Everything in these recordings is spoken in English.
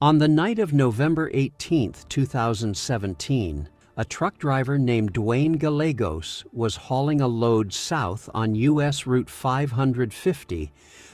On the night of November 18, 2017, a truck driver named Dwayne Gallegos was hauling a load south on U.S. Route 550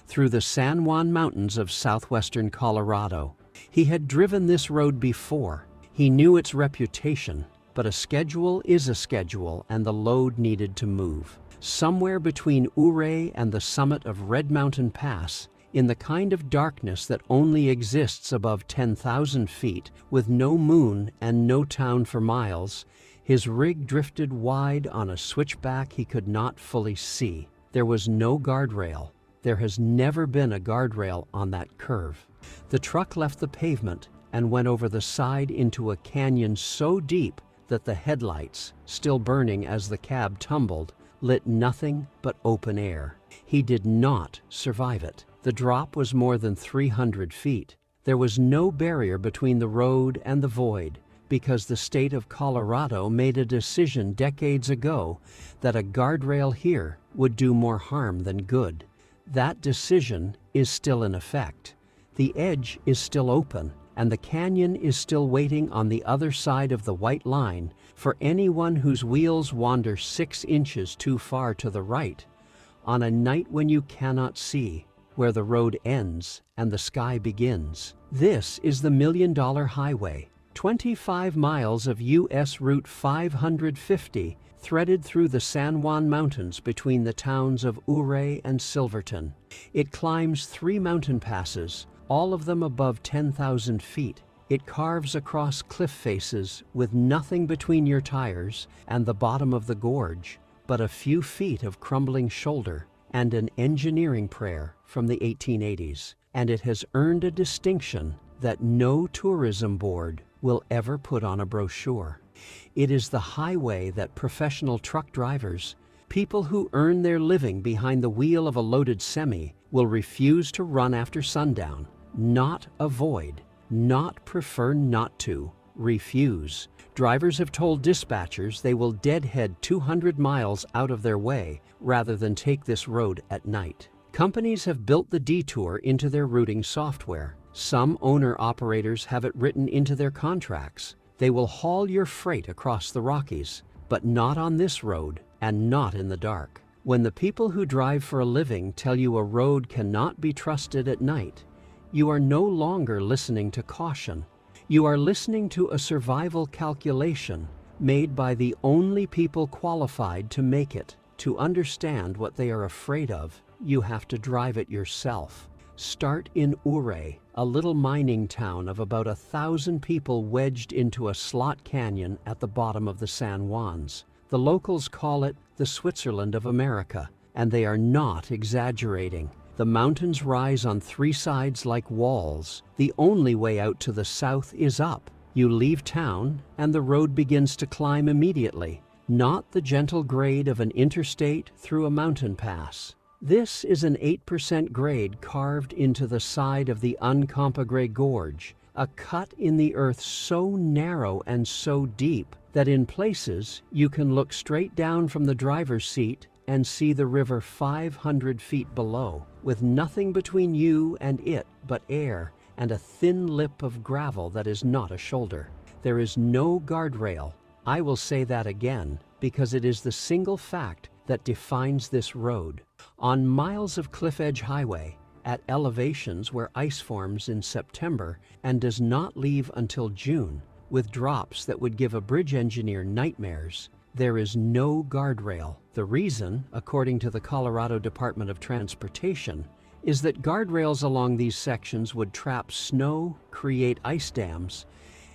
through the San Juan Mountains of southwestern Colorado. He had driven this road before. He knew its reputation, but a schedule is a schedule, and the load needed to move. Somewhere between Ouray and the summit of Red Mountain Pass, in the kind of darkness that only exists above 10,000 feet, with no moon and no town for miles, his rig drifted wide on a switchback he could not fully see. There was no guardrail. There has never been a guardrail on that curve. The truck left the pavement and went over the side into a canyon so deep that the headlights, still burning as the cab tumbled, lit nothing but open air. He did not survive it. The drop was more than 300 feet. There was no barrier between the road and the void, because the state of Colorado made a decision decades ago that a guardrail here would do more harm than good. That decision is still in effect. The edge is still open, and the canyon is still waiting on the other side of the white line for anyone whose wheels wander 6 inches too far to the right, on a night when you cannot see where the road ends and the sky begins. This is the $1 Million Highway, 25 miles of U.S. Route 550, threaded through the San Juan Mountains between the towns of Ouray and Silverton. It climbs 3 mountain passes, all of them above 10,000 feet. It carves across cliff faces with nothing between your tires and the bottom of the gorge, but a few feet of crumbling shoulder and an engineering prayer from the 1880s. And it has earned a distinction that no tourism board will ever put on a brochure. It is the highway that professional truck drivers, people who earn their living behind the wheel of a loaded semi, will refuse to run after sundown. Not avoid, not prefer not to, refuse. Drivers have told dispatchers they will deadhead 200 miles out of their way rather than take this road at night. Companies have built the detour into their routing software. Some owner-operators have it written into their contracts. They will haul your freight across the Rockies, but not on this road and not in the dark. When the people who drive for a living tell you a road cannot be trusted at night, you are no longer listening to caution. You are listening to a survival calculation made by the only people qualified to make it. To understand what they are afraid of, you have to drive it yourself. Start in Ouray, a little mining town of about 1,000 people wedged into a slot canyon at the bottom of the San Juans. The locals call it the Switzerland of America, and they are not exaggerating. The mountains rise on 3 sides like walls. The only way out to the south is up. You leave town, and the road begins to climb immediately, not the gentle grade of an interstate through a mountain pass. This is an 8% grade carved into the side of the Uncompahgre Gorge, a cut in the earth so narrow and so deep that in places you can look straight down from the driver's seat and see the river 500 feet below, with nothing between you and it but air and a thin lip of gravel that is not a shoulder. There is no guardrail. I will say that again, because it is the single fact that defines this road. On miles of cliff edge highway, at elevations where ice forms in September and does not leave until June, with drops that would give a bridge engineer nightmares, there is no guardrail. The reason, according to the Colorado Department of Transportation, is that guardrails along these sections would trap snow, create ice dams,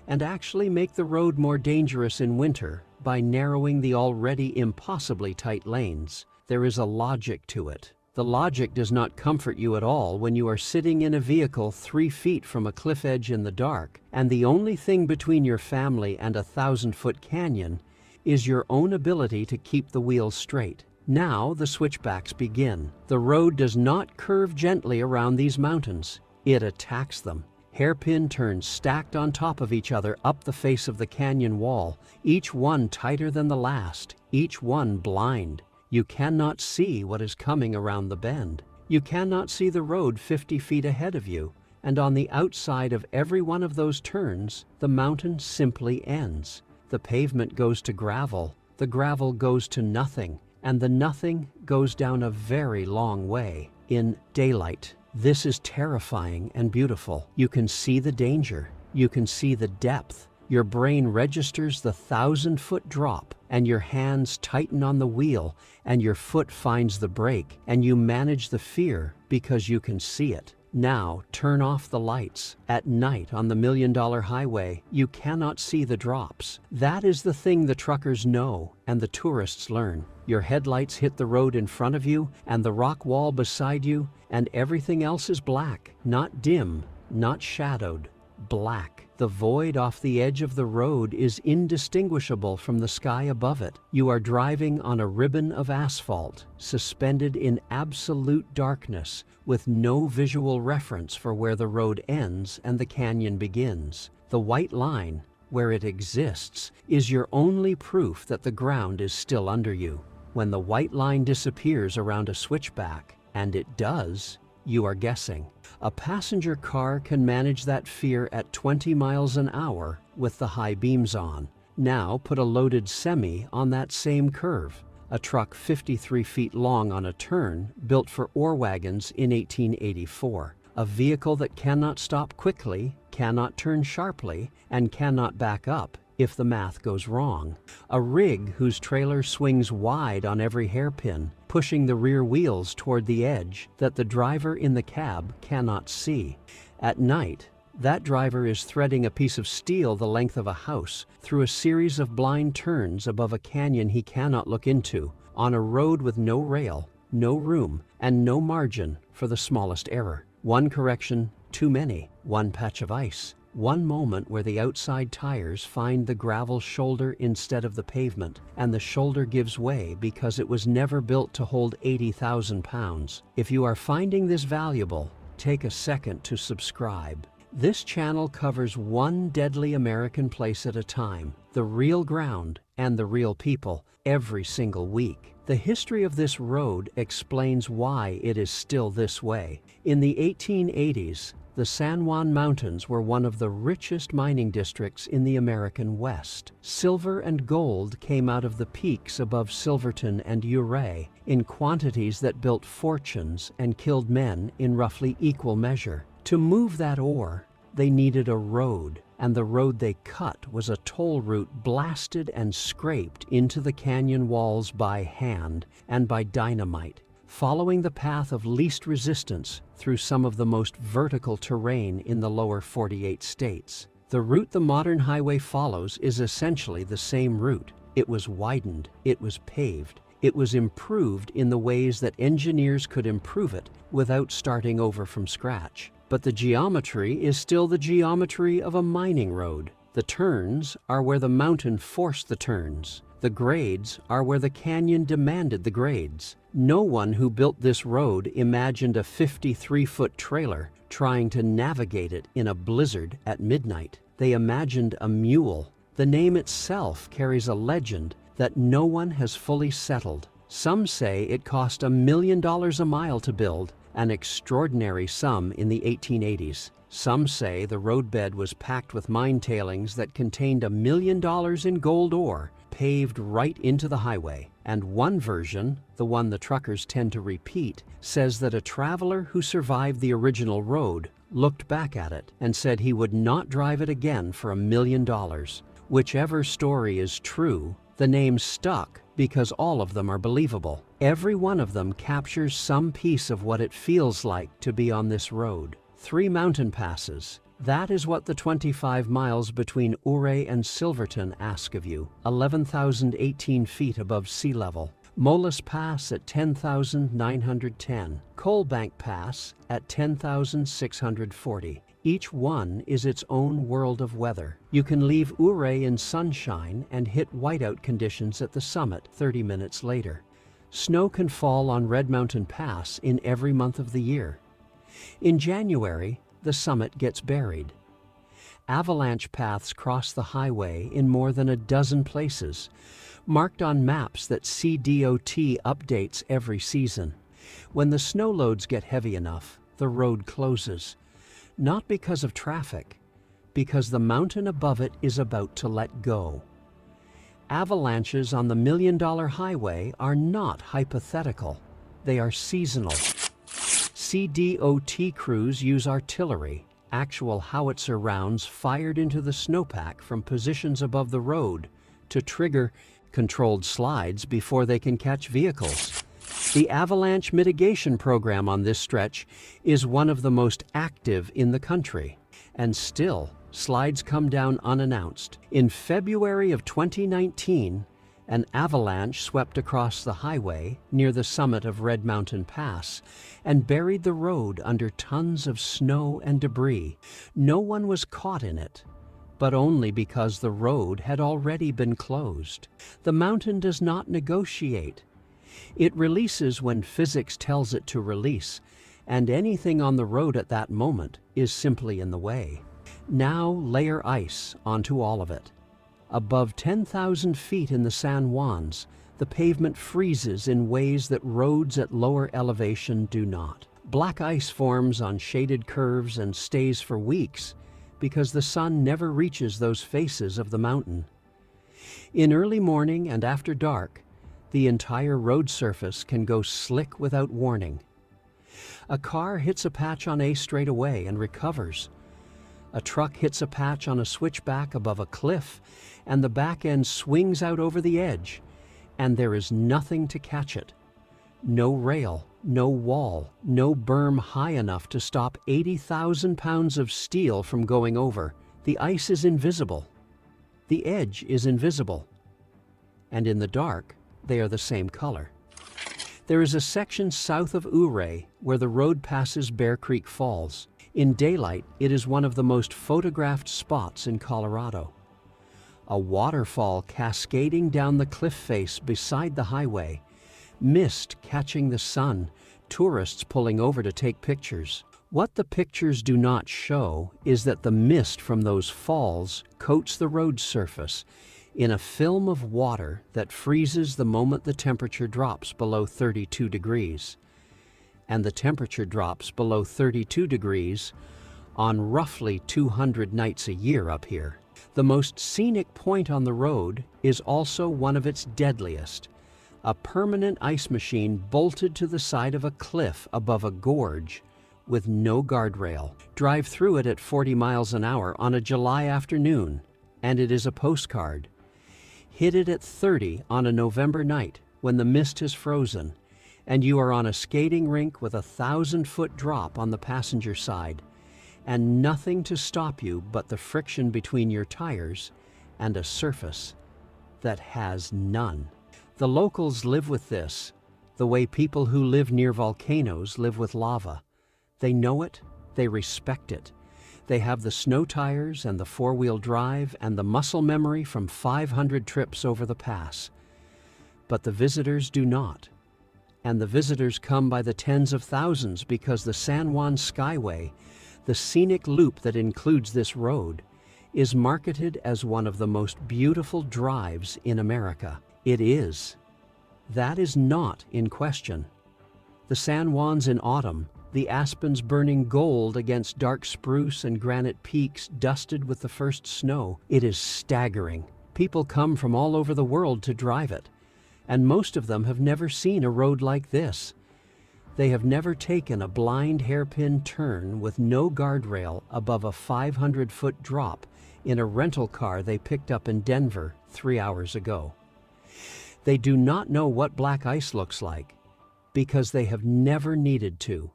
and actually make the road more dangerous in winter by narrowing the already impossibly tight lanes. There is a logic to it. The logic does not comfort you at all when you are sitting in a vehicle 3 feet from a cliff edge in the dark, and the only thing between your family and a 1,000-foot canyon is your own ability to keep the wheels straight. Now the switchbacks begin. The road does not curve gently around these mountains. It attacks them. Hairpin turns stacked on top of each other up the face of the canyon wall, each one tighter than the last, each one blind. You cannot see what is coming around the bend. You cannot see the road 50 feet ahead of you, and on the outside of every one of those turns, the mountain simply ends. The pavement goes to gravel, the gravel goes to nothing, and the nothing goes down a very long way in daylight. This is terrifying and beautiful. You can see the danger. You can see the depth. Your brain registers the 1,000-foot drop, and your hands tighten on the wheel, and your foot finds the brake, and you manage the fear because you can see it. Now turn off the lights. At night on the $1 Million Highway, you cannot see the drops. That is the thing the truckers know and the tourists learn. Your headlights hit the road in front of you and the rock wall beside you, and everything else is black, not dim, not shadowed, black. The void off the edge of the road is indistinguishable from the sky above it. You are driving on a ribbon of asphalt, suspended in absolute darkness, with no visual reference for where the road ends and the canyon begins. The white line, where it exists, is your only proof that the ground is still under you. When the white line disappears around a switchback, and it does, you are guessing. A passenger car can manage that fear at 20 miles an hour with the high beams on. Now put a loaded semi on that same curve. A truck 53 feet long on a turn, built for ore wagons in 1884. A vehicle that cannot stop quickly, cannot turn sharply, and cannot back up if the math goes wrong. A rig whose trailer swings wide on every hairpin, pushing the rear wheels toward the edge that the driver in the cab cannot see. At night, that driver is threading a piece of steel the length of a house through a series of blind turns above a canyon he cannot look into, on a road with no rail, no room, and no margin for the smallest error. One correction too many, one patch of ice, one moment where the outside tires find the gravel shoulder instead of the pavement, and the shoulder gives way because it was never built to hold 80,000 pounds. If you are finding this valuable, take a second to subscribe. This channel covers one deadly American place at a time, the real ground and the real people, every single week. The history of this road explains why it is still this way. In the 1880s, the San Juan Mountains were one of the richest mining districts in the American West. Silver and gold came out of the peaks above Silverton and Ouray in quantities that built fortunes and killed men in roughly equal measure. To move that ore, they needed a road, and the road they cut was a toll route blasted and scraped into the canyon walls by hand and by dynamite, following the path of least resistance through some of the most vertical terrain in the lower 48 states. The route the modern highway follows is essentially the same route. It was widened, it was paved, it was improved in the ways that engineers could improve it without starting over from scratch. But the geometry is still the geometry of a mining road. The turns are where the mountain forced the turns. The grades are where the canyon demanded the grades. No one who built this road imagined a 53-foot trailer trying to navigate it in a blizzard at midnight. They imagined a mule. The name itself carries a legend that no one has fully settled. Some say it cost $1 million a mile to build, an extraordinary sum in the 1880s. Some say the roadbed was packed with mine tailings that contained $1 million in gold ore, paved right into the highway. And one version, the one the truckers tend to repeat, says that a traveler who survived the original road looked back at it and said he would not drive it again for $1 million. Whichever story is true, the name stuck because all of them are believable. Every one of them captures some piece of what it feels like to be on this road. 3 mountain passes. That is what the 25 miles between Ouray and Silverton ask of you, 11,018 feet above sea level. Molas Pass at 10,910. Coalbank Pass at 10,640. Each one is its own world of weather. You can leave Ouray in sunshine and hit whiteout conditions at the summit 30 minutes later. Snow can fall on Red Mountain Pass in every month of the year. In January, the summit gets buried. Avalanche paths cross the highway in more than a dozen places, marked on maps that CDOT updates every season. When the snow loads get heavy enough, the road closes. Not because of traffic, because the mountain above it is about to let go. Avalanches on the million-dollar highway are not hypothetical. They are seasonal. CDOT crews use artillery, actual howitzer rounds fired into the snowpack from positions above the road, to trigger controlled slides before they can catch vehicles. The avalanche mitigation program on this stretch is one of the most active in the country, and still, slides come down unannounced. In February of 2019, an avalanche swept across the highway near the summit of Red Mountain Pass and buried the road under tons of snow and debris. No one was caught in it, but only because the road had already been closed. The mountain does not negotiate. It releases when physics tells it to release, and anything on the road at that moment is simply in the way. Now layer ice onto all of it. Above 10,000 feet in the San Juans, the pavement freezes in ways that roads at lower elevation do not. Black ice forms on shaded curves and stays for weeks because the sun never reaches those faces of the mountain. In early morning and after dark, the entire road surface can go slick without warning. A car hits a patch on a straightaway and recovers. A truck hits a patch on a switchback above a cliff, and the back end swings out over the edge, and there is nothing to catch it. No rail, no wall, no berm high enough to stop 80,000 pounds of steel from going over. The ice is invisible. The edge is invisible. And in the dark, they are the same color. There is a section south of Ouray where the road passes Bear Creek Falls. In daylight, it is one of the most photographed spots in Colorado. A waterfall cascading down the cliff face beside the highway, mist catching the sun, tourists pulling over to take pictures. What the pictures do not show is that the mist from those falls coats the road surface in a film of water that freezes the moment the temperature drops below 32 degrees. And the temperature drops below 32 degrees on roughly 200 nights a year up here. The most scenic point on the road is also one of its deadliest. A permanent ice machine bolted to the side of a cliff above a gorge with no guardrail. Drive through it at 40 miles an hour on a July afternoon, and it is a postcard. Hit it at 30 on a November night when the mist has frozen, and you are on a skating rink with a 1,000-foot drop on the passenger side, and nothing to stop you but the friction between your tires and a surface that has none. The locals live with this, the way people who live near volcanoes live with lava. They know it, they respect it. They have the snow tires and the four-wheel drive and the muscle memory from 500 trips over the pass. But the visitors do not. And the visitors come by the tens of thousands because the San Juan Skyway, the scenic loop that includes this road, is marketed as one of the most beautiful drives in America. It is. That is not in question. The San Juans in autumn, the aspens burning gold against dark spruce and granite peaks dusted with the first snow. It is staggering. People come from all over the world to drive it, and most of them have never seen a road like this. They have never taken a blind hairpin turn with no guardrail above a 500-foot drop in a rental car they picked up in Denver 3 hours ago. They do not know what black ice looks like because they have never needed to.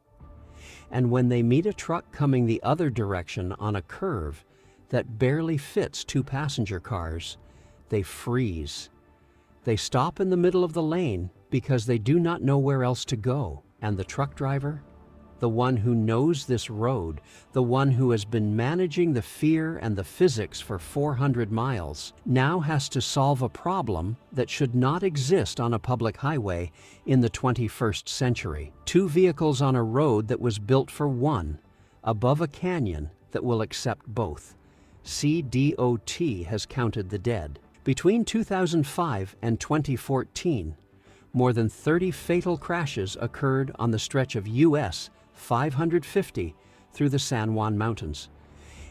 And when they meet a truck coming the other direction on a curve that barely fits 2 passenger cars, they freeze. They stop in the middle of the lane because they do not know where else to go. And the truck driver, the one who knows this road, the one who has been managing the fear and the physics for 400 miles, now has to solve a problem that should not exist on a public highway in the 21st century. 2 vehicles on a road that was built for one, above a canyon that will accept both. CDOT has counted the dead. Between 2005 and 2014, more than 30 fatal crashes occurred on the stretch of US 550 through the San Juan Mountains.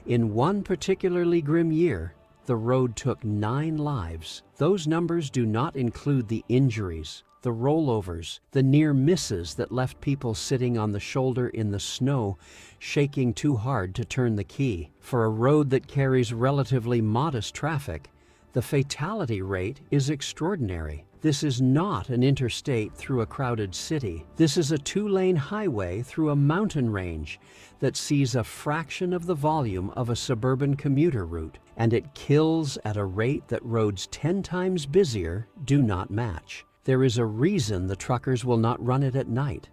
In one particularly grim year, the road took 9 lives. Those numbers do not include the injuries, the rollovers, the near misses that left people sitting on the shoulder in the snow, shaking too hard to turn the key. For a road that carries relatively modest traffic, the fatality rate is extraordinary. This is not an interstate through a crowded city. This is a 2-lane highway through a mountain range that sees a fraction of the volume of a suburban commuter route, and it kills at a rate that roads 10 times busier do not match. There is a reason the truckers will not run it at night,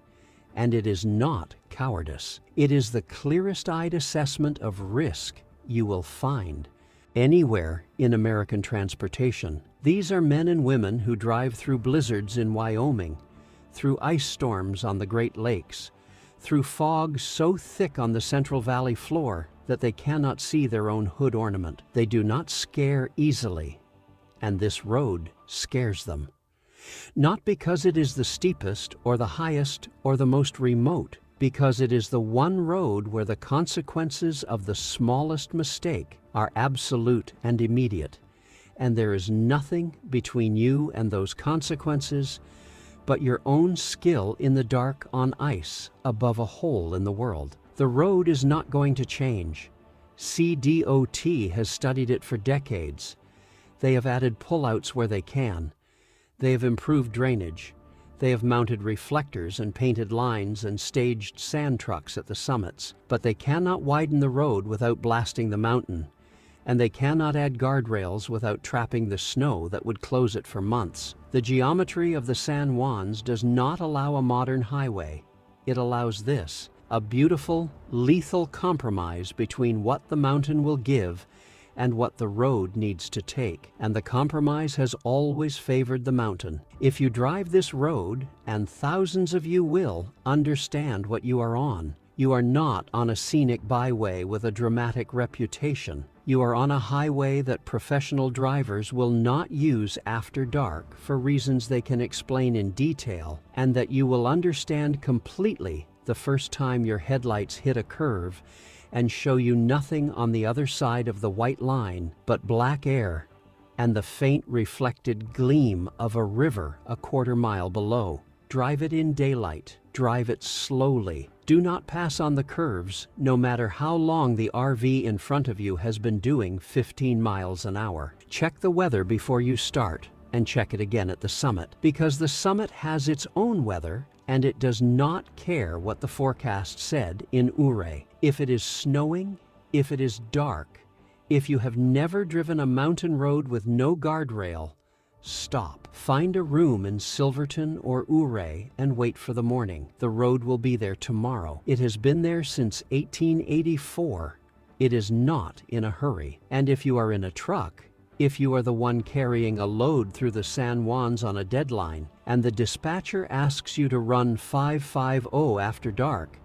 and it is not cowardice. It is the clearest-eyed assessment of risk you will find anywhere in American transportation. These are men and women who drive through blizzards in Wyoming, through ice storms on the Great Lakes, through fog so thick on the Central Valley floor that they cannot see their own hood ornament. They do not scare easily, and this road scares them. Not because it is the steepest or the highest or the most remote, because it is the one road where the consequences of the smallest mistake are absolute and immediate, and there is nothing between you and those consequences but your own skill in the dark on ice above a hole in the world. The road is not going to change. CDOT has studied it for decades. They have added pullouts where they can. They have improved drainage. They have mounted reflectors and painted lines and staged sand trucks at the summits, but they cannot widen the road without blasting the mountain, and they cannot add guardrails without trapping the snow that would close it for months. The geometry of the San Juans does not allow a modern highway. It allows this, a beautiful, lethal compromise between what the mountain will give and what the road needs to take, and the compromise has always favored the mountain. If you drive this road, and thousands of you will, understand what you are on. You are not on a scenic byway with a dramatic reputation. You are on a highway that professional drivers will not use after dark for reasons they can explain in detail, and that you will understand completely the first time your headlights hit a curve and show you nothing on the other side of the white line but black air and the faint reflected gleam of a river a quarter mile below. Drive it in daylight. Drive it slowly. Do not pass on the curves, no matter how long the RV in front of you has been doing 15 miles an hour. Check the weather before you start, and check it again at the summit, because the summit has its own weather, and it does not care what the forecast said in Ouray. If it is snowing, if it is dark, if you have never driven a mountain road with no guardrail, stop. Find a room in Silverton or Ouray and wait for the morning. The road will be there tomorrow. It has been there since 1884. It is not in a hurry. And if you are in a truck, if you are the one carrying a load through the San Juans on a deadline, and the dispatcher asks you to run 550 after dark,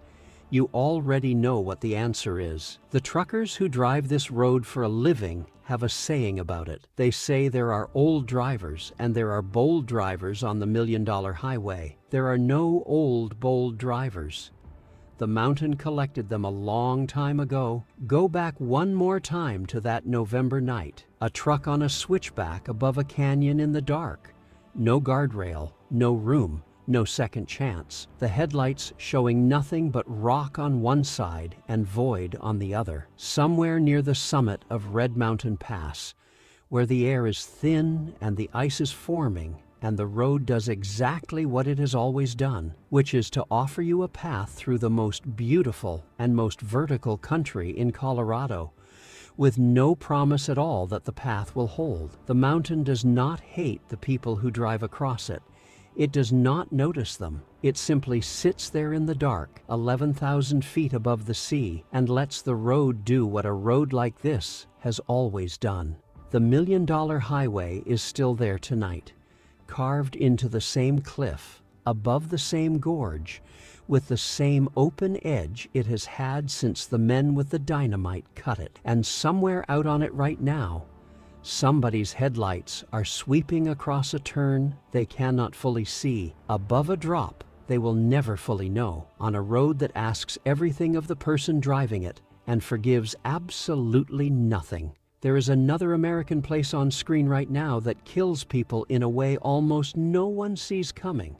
you already know what the answer is. The truckers who drive this road for a living have a saying about it. They say there are old drivers and there are bold drivers on the $1 Million Highway. There are no old, bold drivers. The mountain collected them a long time ago. Go back one more time to that November night. A truck on a switchback above a canyon in the dark. No guardrail, no room, no second chance. The headlights showing nothing but rock on one side and void on the other. Somewhere near the summit of Red Mountain Pass, where the air is thin and the ice is forming, and the road does exactly what it has always done, which is to offer you a path through the most beautiful and most vertical country in Colorado, with no promise at all that the path will hold. The mountain does not hate the people who drive across it. It does not notice them. It simply sits there in the dark, 11,000 feet above the sea, and lets the road do what a road like this has always done. The $1 Million Highway is still there tonight, carved into the same cliff, above the same gorge, with the same open edge it has had since the men with the dynamite cut it. And somewhere out on it right now, somebody's headlights are sweeping across a turn they cannot fully see, above a drop they will never fully know, on a road that asks everything of the person driving it and forgives absolutely nothing. There is another American place on screen right now that kills people in a way almost no one sees coming.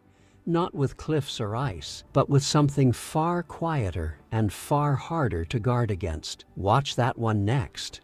Not with cliffs or ice, but with something far quieter and far harder to guard against. Watch that one next.